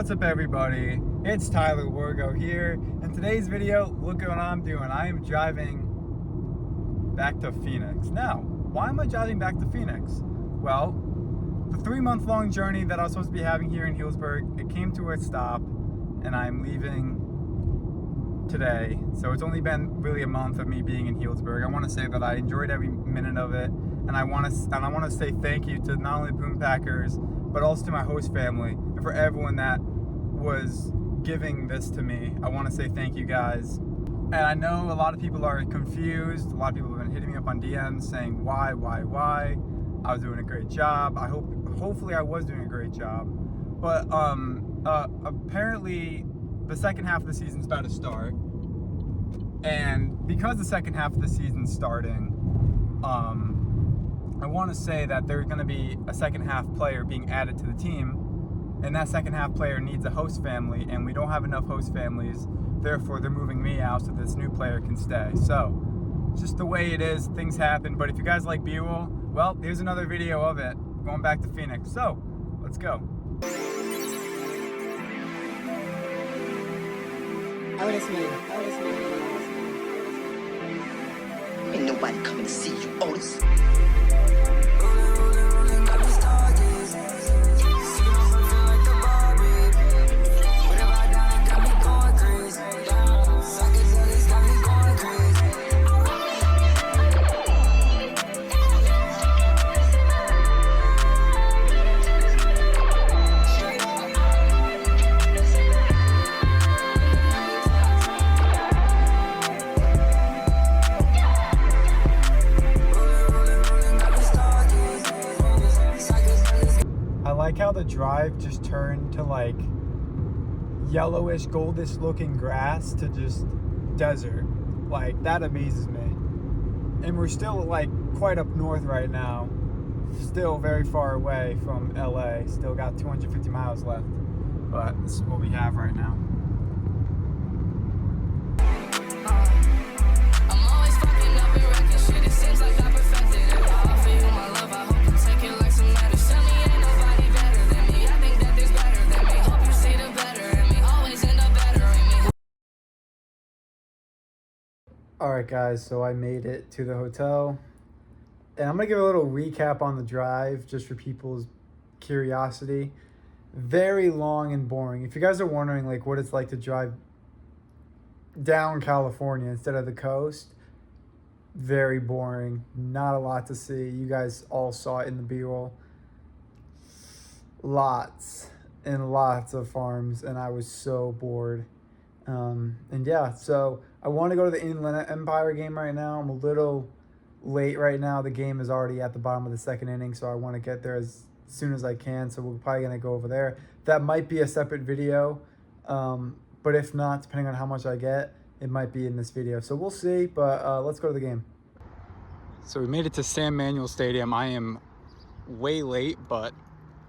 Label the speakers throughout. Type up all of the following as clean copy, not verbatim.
Speaker 1: what's up everybody? It's Tyler Wargo here. In today's video, look at what I'm doing. I am driving back to Phoenix. Now, why am I driving back to Phoenix? Well, the 3-month-long journey that I was supposed to be having here in Healdsburg, it came to a stop and I'm leaving today. So it's only been really a month of me being in Healdsburg. I want to say that I enjoyed every minute of it, and I want to say thank you to not only Boom Packers but also to my host family and for everyone that was giving this to me. I want to say thank you guys. And I know a lot of people are confused. A lot of people have been hitting me up on DMs saying why. I was doing a great job. Hopefully I was doing a great job. But apparently the second half of the season's about to start. And because the second half of the season's starting, I want to say that there's going to be a second half player being added to the team, and that second half player needs a host family, and we don't have enough host families. Therefore, they're moving me out so this new player can stay. So, just the way it is, things happen. But if you guys like B-roll, well, here's another video of it, going back to Phoenix. So, let's go.
Speaker 2: OtisMadeIt. Ain't nobody coming to see you, Otis.
Speaker 1: I like how the drive just turned to like yellowish, goldish looking grass to just desert. Like, that amazes me. And we're still like quite up north right now. Still very far away from LA. Still got 250 miles left. But this is what we have right now. Alright guys, so I made it to the hotel, and I'm going to give a little recap on the drive just for people's curiosity. Very long and boring. If you guys are wondering like what it's like to drive down California instead of the coast, very boring. Not a lot to see. You guys all saw it in the B-roll. Lots and lots of farms, and I was so bored. And yeah, so I want to go to the Inland Empire game right now. I'm a little late right now. The game is already at the bottom of the second inning, so I want to get there as soon as I can. So we're probably going to go over there. That might be a separate video, but if not, depending on how much I get, it might be in this video. So we'll see, but let's go to the game. So we made it to San Manuel Stadium. I am way late, but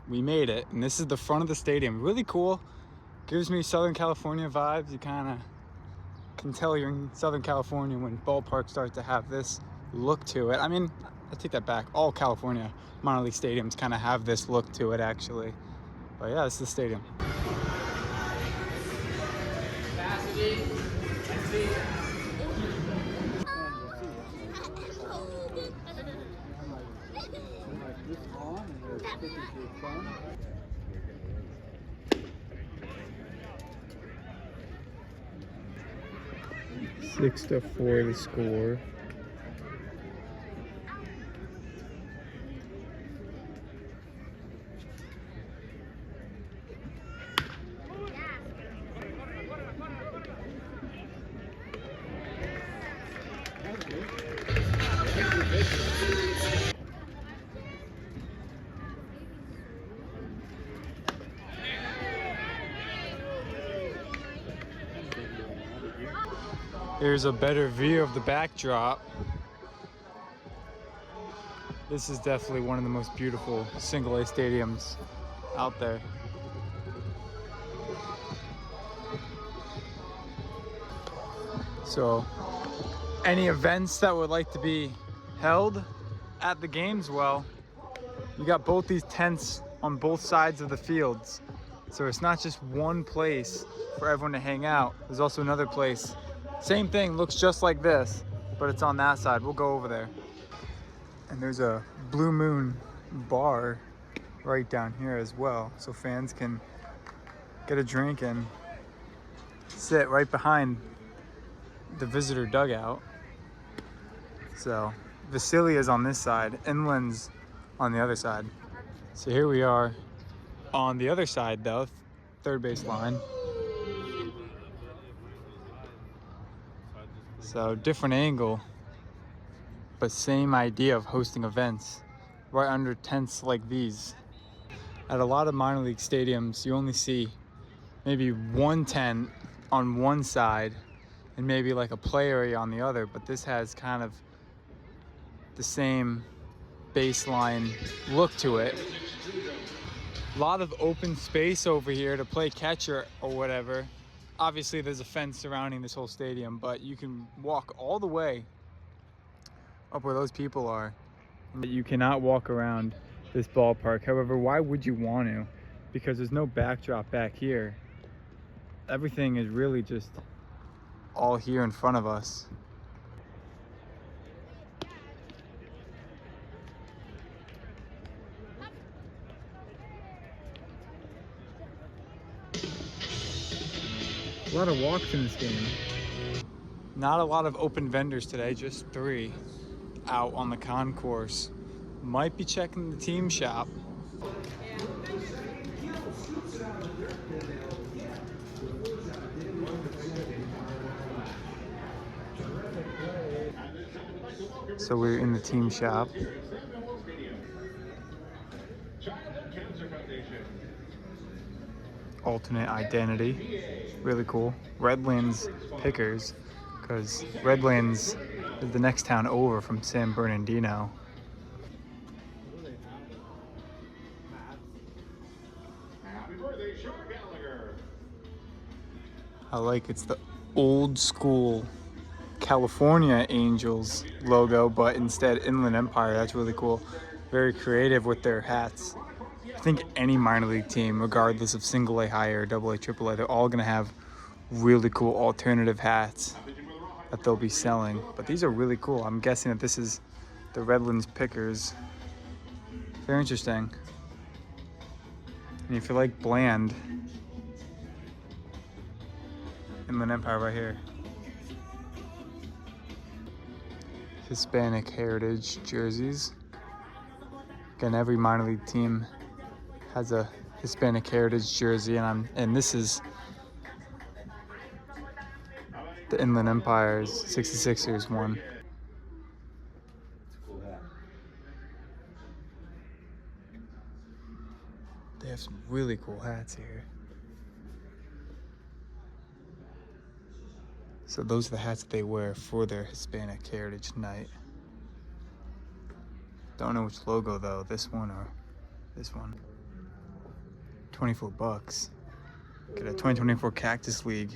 Speaker 1: we made it. And this is the front of the stadium. Really cool. Gives me Southern California vibes. You kind of can tell you're in Southern California when ballparks start to have this look to it. I mean, I take that back. All California minor league stadiums kind of have this look to it, actually. But yeah, this is the stadium. Six to 4 to score. Here's a better view of the backdrop. This is definitely one of the most beautiful single A stadiums out there. So any events that would like to be held at the games, well, you got both these tents on both sides of the fields. So it's not just one place for everyone to hang out. There's also another place. Same thing, looks just like this, but it's on that side. We'll go over there. And there's a Blue Moon bar right down here as well. So fans can get a drink and sit right behind the visitor dugout. So Vasilia's on this side, Inland's on the other side. So here we are on the other side though, third base line. So different angle, but same idea of hosting events right under tents like these. At a lot of minor league stadiums, you only see maybe one tent on one side and maybe like a play area on the other, but this has kind of the same baseline look to it. A lot of open space over here to play catcher or whatever. Obviously there's a fence surrounding this whole stadium, but you can walk all the way up where those people are. You cannot walk around this ballpark. However, why would you want to? Because there's no backdrop back here. Everything is really just all here in front of us. A lot of walks in this game. Not a lot of open vendors today, just 3 out on the concourse. Might be checking the team shop. So we're in the team shop. Alternate identity, really cool. Redlands pickers, because Redlands is the next town over from San Bernardino. I like it's the old school California Angels logo, but instead Inland Empire. That's really cool. Very creative with their hats. I think any minor league team, regardless of single A high or double A, triple A, they're all gonna have really cool alternative hats that they'll be selling. But these are really cool. I'm guessing that this is the Redlands Pickers. Very interesting. And if you like bland, Inland Empire right here. Hispanic heritage jerseys. Again, every minor league team has a Hispanic heritage jersey, and this is the Inland Empire's 66ers one. They have some really cool hats here. So those are the hats that they wear for their Hispanic Heritage Night. Don't know which logo though, this one or this one. $24. Get a 2024 Cactus League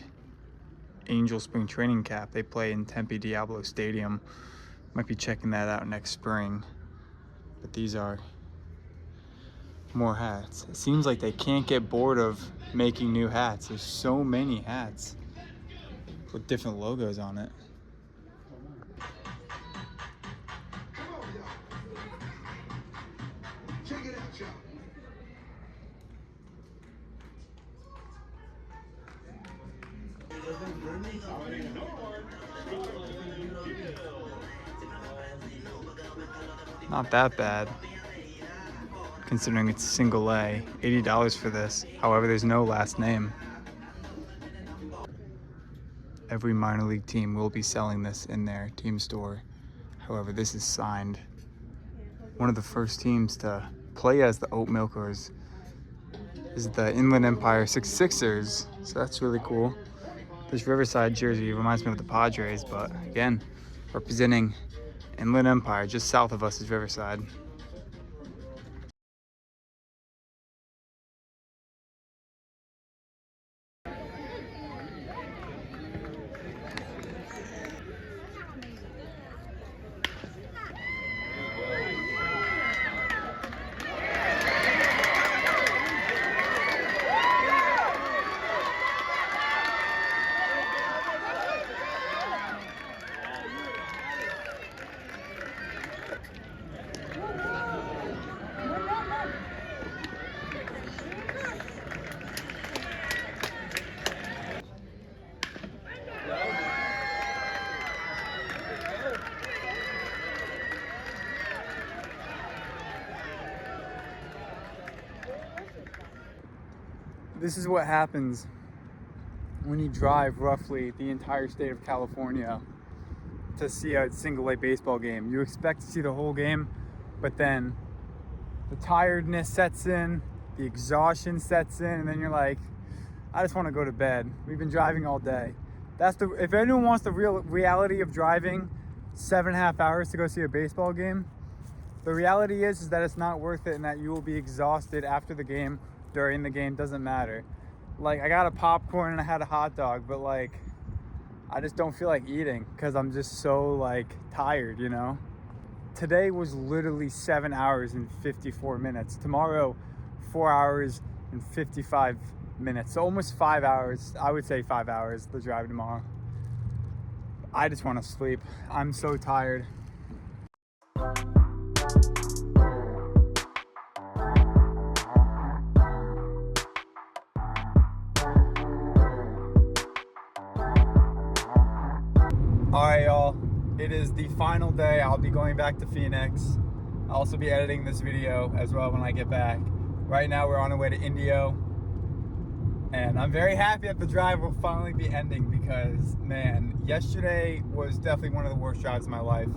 Speaker 1: Angel Spring Training Cap. They play in Tempe Diablo Stadium. Might be checking that out next spring. But these are more hats. It seems like they can't get bored of making new hats. There's so many hats with different logos on it. Not that bad, considering it's single A. $80 for this. However, there's no last name. Every minor league team will be selling this in their team store. However, this is signed. One of the first teams to play as the Oat Milkers is the Inland Empire 66ers. So that's really cool. This Riverside jersey reminds me of the Padres, but again, representing Inland Empire. Just south of us is Riverside. this is what happens when you drive roughly the entire state of California to see a single A baseball game. You expect to see the whole game, but then the tiredness sets in, the exhaustion sets in, and then you're like, I just want to go to bed. We've been driving all day. If anyone wants the real reality of driving 7.5 hours to go see a baseball game, the reality is that it's not worth it, and that you will be exhausted after the game, during the game, doesn't matter. Like, I got a popcorn and I had a hot dog, but like, I just don't feel like eating because I'm just so like tired, you know? Today was literally 7 hours and 54 minutes. Tomorrow, 4 hours and 55 minutes. So almost 5 hours. I would say 5 hours the drive tomorrow. I just want to sleep. I'm so tired. Alright, y'all, it is the final day. I'll be going back to Phoenix. I'll also be editing this video as well when I get back. Right now we're on our way to Indio, and I'm very happy that the drive will finally be ending because, man, yesterday was definitely one of the worst drives of my life.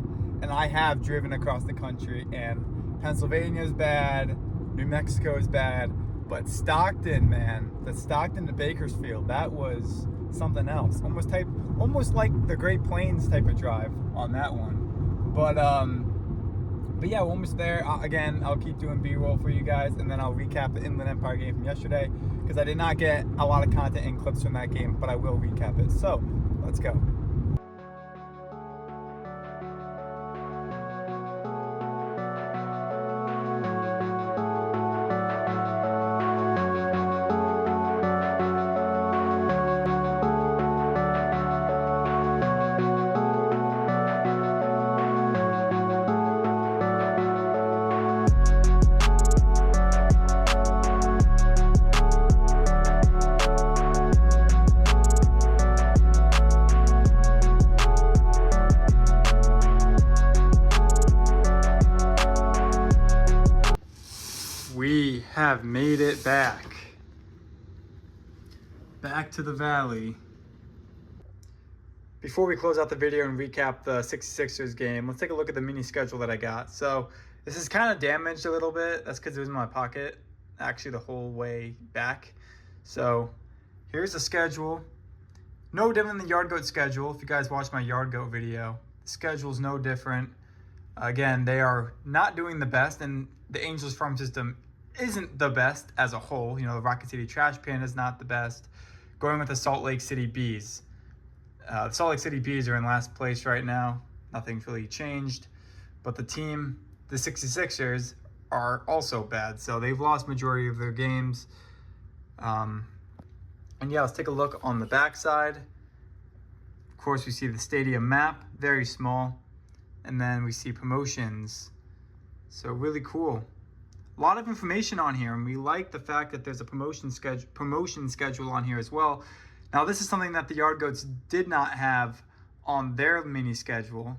Speaker 1: And I have driven across the country, and Pennsylvania is bad, New Mexico is bad, but Stockton, man, the Stockton to Bakersfield, that was something else. Almost like the Great Plains type of drive on that one. But yeah, we're almost there. Again, I'll keep doing B-roll for you guys, and then I'll recap the Inland Empire game from yesterday because I did not get a lot of content and clips from that game, but I will recap it. So let's go. We have made it back to the valley. Before we close out the video and recap the 66ers game, let's take a look at the mini schedule that I got. So this is kind of damaged a little bit. That's because it was in my pocket actually the whole way back. So here's the schedule. No different than the Yard Goat schedule. If you guys watched my Yard Goat video, the schedule is no different. Again, they are not doing the best, and the Angels farm system isn't the best as a whole. You know, the Rocket City Trash Pan is not the best. Going with the Salt Lake City Bees. The Salt Lake City Bees are in last place right now. Nothing's really changed. But the team, the 66ers, are also bad. So they've lost majority of their games. And yeah, let's take a look on the backside. Of course, we see the stadium map, very small. And then we see promotions. So really cool. A lot of information on here, and we like the fact that there's a promotion schedule on here as well. Now, this is something that the Yard Goats did not have on their mini schedule.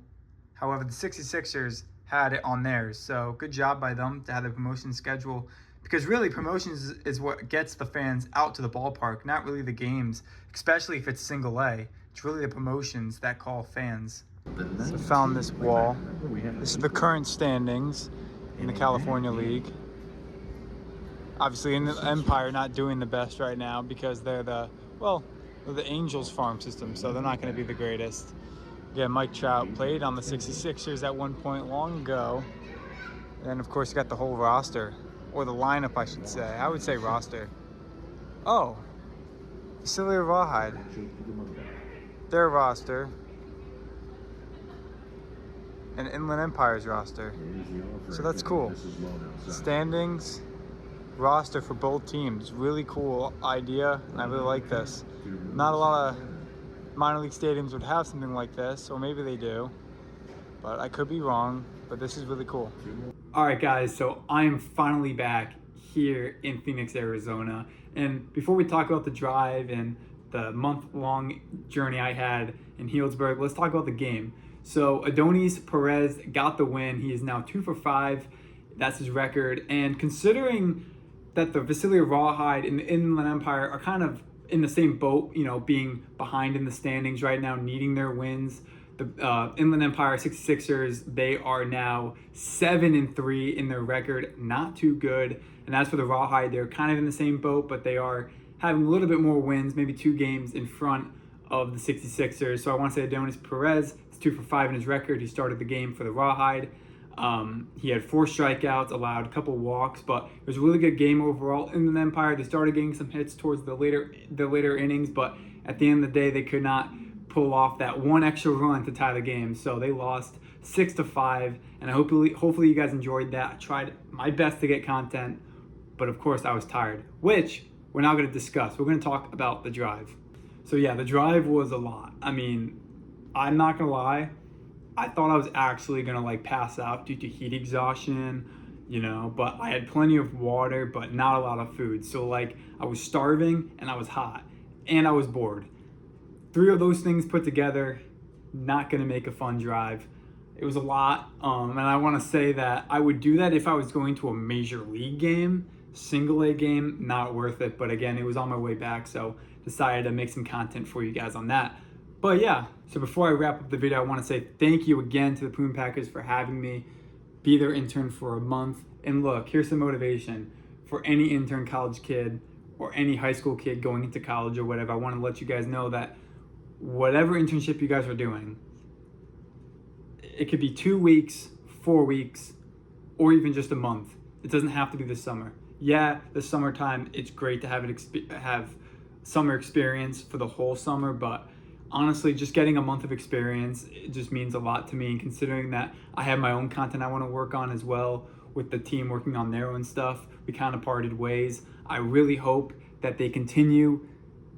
Speaker 1: However, the 66ers had it on theirs. So good job by them to have the promotion schedule, because really promotions is what gets the fans out to the ballpark, not really the games, especially if it's single A. It's really the promotions that call fans. So found this wall. This is the current standings in the California League. Obviously, in the Empire, not doing the best right now because they're the Angels farm system, so they're not going to be the greatest. Again, Mike Trout played on the 66ers at one point long ago. And, of course, you got the whole roster, or the lineup, I should say. I would say roster. Oh, Facility Rawhide. Their roster. And Inland Empire's roster. So that's cool. Standings. Roster for both teams. Really cool idea, and I really like this. Not a lot of minor league stadiums would have something like this, or maybe they do, but I could be wrong, but this is really cool. All right, guys, so I am finally back here in Phoenix, Arizona, and before we talk about the drive and the month-long journey I had in Healdsburg, let's talk about the game. So Adonis Perez got the win. He is now 2 for 5. That's his record, and considering that the Vasily Rawhide and the Inland Empire are kind of in the same boat, you know, being behind in the standings right now, needing their wins. The Inland Empire 66ers, they are now 7-3 in their record, not too good. And as for the Rawhide, they're kind of in the same boat, but they are having a little bit more wins, maybe 2 games in front of the 66ers. So I want to say Adonis Perez is 2 for 5 in his record. He started the game for the Rawhide. He had 4 strikeouts, allowed a couple walks, but it was a really good game overall. In the Empire, they started getting some hits towards the later innings, but at the end of the day, they could not pull off that one extra run to tie the game. So they lost 6-5, and hopefully you guys enjoyed that. I tried my best to get content, but of course I was tired, which we're now going to discuss. We're going to talk about the drive. So yeah, the drive was a lot. I mean, I'm not going to lie. I thought I was actually going to like pass out due to heat exhaustion, you know, but I had plenty of water, but not a lot of food. So like I was starving and I was hot and I was bored. 3 of those things put together, not going to make a fun drive. It was a lot. And I want to say that I would do that if I was going to a major league game, single A game, not worth it. But again, it was on my way back, so decided to make some content for you guys on that. But yeah, so before I wrap up the video, I want to say thank you again to the Poon Packers for having me be their intern for a month. And look, here's some motivation for any intern college kid or any high school kid going into college or whatever. I want to let you guys know that whatever internship you guys are doing, it could be 2 weeks, 4 weeks, or even just a month. It doesn't have to be this summer. Yeah, the summertime, it's great to have summer experience for the whole summer, but honestly, just getting a month of experience, it just means a lot to me. And considering that I have my own content I want to work on as well, with the team working on their own stuff, we kind of parted ways. I really hope that they continue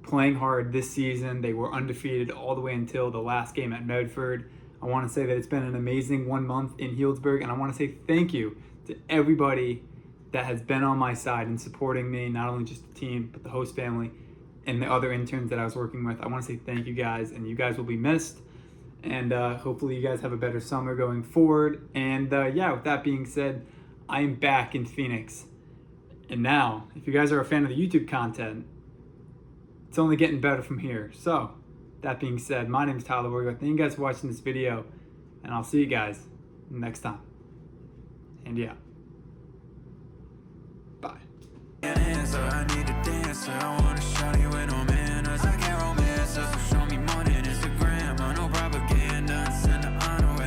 Speaker 1: playing hard this season. They were undefeated all the way until the last game at Medford. I want to say that it's been an amazing 1 month in Healdsburg, and I want to say thank you to everybody that has been on my side and supporting me, not only just the team, but the host family and the other interns that I was working with. I want to say thank you guys, and you guys will be missed. And hopefully you guys have a better summer going forward. And yeah, with that being said, I am back in Phoenix. And now, if you guys are a fan of the YouTube content, it's only getting better from here. So, that being said, my name is Tyler Borgo. Thank you guys for watching this video, and I'll see you guys next time. And yeah, bye.